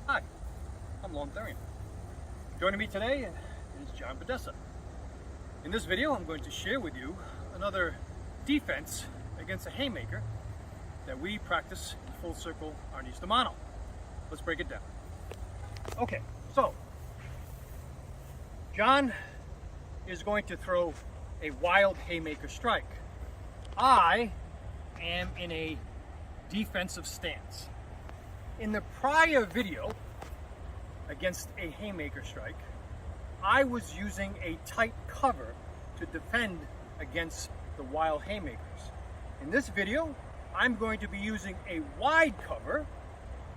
Hi, I'm Lone Therian. Joining me today is John Podesta. In this video, I'm going to share with you another defense against a haymaker that we practice in Full Circle Arnis Domano. Let's break it down. Okay, so John is going to throw a wild haymaker strike. I am in a defensive stance. In the prior video against a haymaker strike, I was using a tight cover to defend against the wild haymakers. In this video, I'm going to be using a wide cover,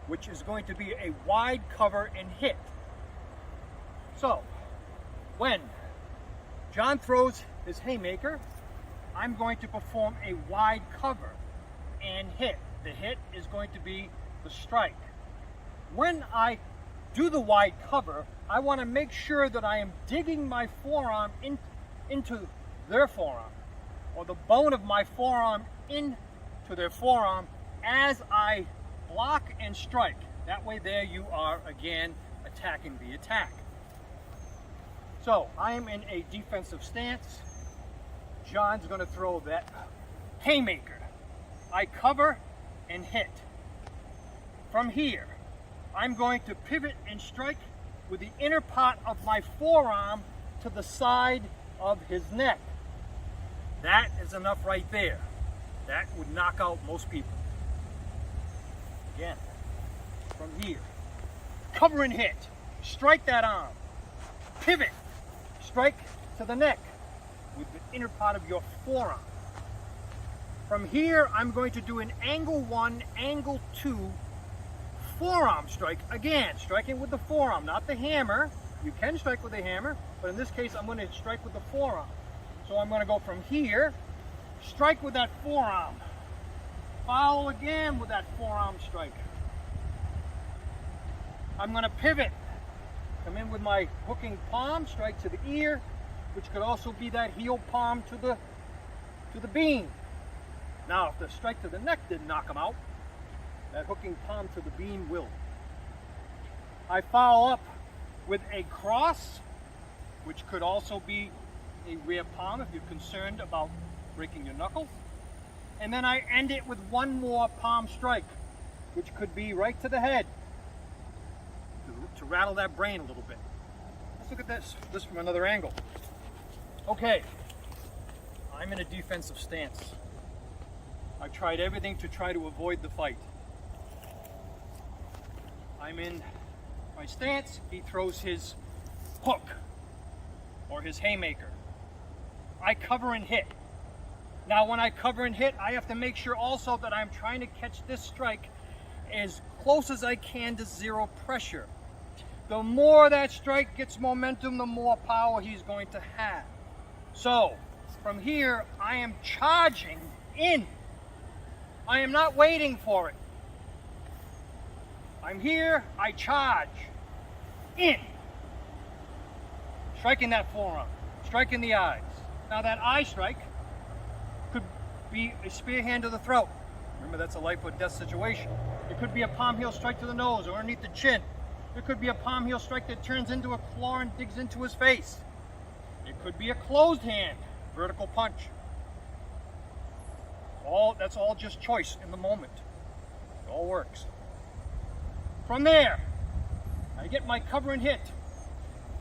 which is going to be a wide cover and hit. So, when John throws his haymaker, I'm going to perform a wide cover and hit. The hit is going to be the strike. When I do the wide cover, I want to make sure that I am digging my forearm into their forearm, or the bone of my forearm into their forearm as I block and strike. That way there you are again attacking the attack. So I am in a defensive stance. John's going to throw that haymaker. I cover and hit. From here, I'm going to pivot and strike with the inner part of my forearm to the side of his neck. That is enough right there. That would knock out most people. Again, from here, cover and hit. Strike that arm. Pivot. Strike to the neck with the inner part of your forearm. From here, I'm going to do an angle 1, angle 2 forearm strike. Again, striking with the forearm, not the hammer. You can strike with a hammer, but in this case, I'm going to strike with the forearm. So I'm going to go from here, strike with that forearm. Follow again with that forearm strike. I'm going to pivot. Come in with my hooking palm, strike to the ear, which could also be that heel palm to the bean. Now, if the strike to the neck didn't knock him out, that hooking palm to the bean will. I follow up with a cross, which could also be a rear palm if you're concerned about breaking your knuckles. And then I end it with one more palm strike, which could be right to the head to rattle that brain a little bit. Let's look at this from another angle. Okay, I'm in a defensive stance. I've tried everything to try to avoid the fight. I'm in my stance. He throws his hook or his haymaker. I cover and hit. Now when I cover and hit, I have to make sure also that I'm trying to catch this strike as close as I can to zero pressure. The more that strike gets momentum, the more power he's going to have. So from here, I am charging in. I am not waiting for it. I'm here, I charge in. Striking that forearm, striking the eyes. Now that eye strike could be a spear hand to the throat. Remember, that's a life or death situation. It could be a palm heel strike to the nose or underneath the chin. It could be a palm heel strike that turns into a claw and digs into his face. It could be a closed hand, vertical punch. That's all just choice in the moment. It all works. From there, I get my cover and hit.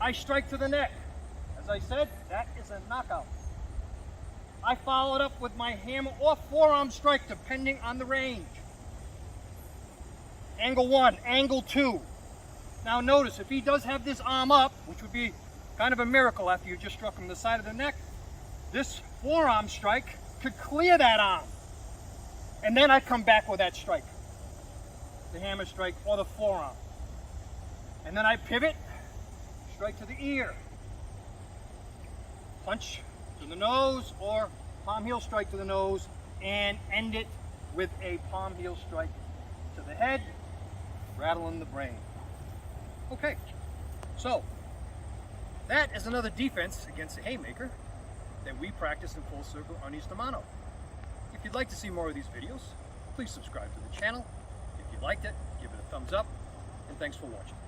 I strike to the neck. As I said, that is a knockout. I follow it up with my hammer or forearm strike, depending on the range. Angle 1, angle 2. Now notice, if he does have this arm up, which would be kind of a miracle after you just struck him in the side of the neck, this forearm strike could clear that arm. And then I come back with that strike, the hammer strike or the forearm. And then I pivot, strike to the ear, punch to the nose or palm heel strike to the nose, and end it with a palm heel strike to the head, rattling the brain. Okay, so that is another defense against a haymaker that we practice in Full Circle Arnis Domano. If you'd like to see more of these videos, please subscribe to the channel. If you liked it, give it a thumbs up, and thanks for watching.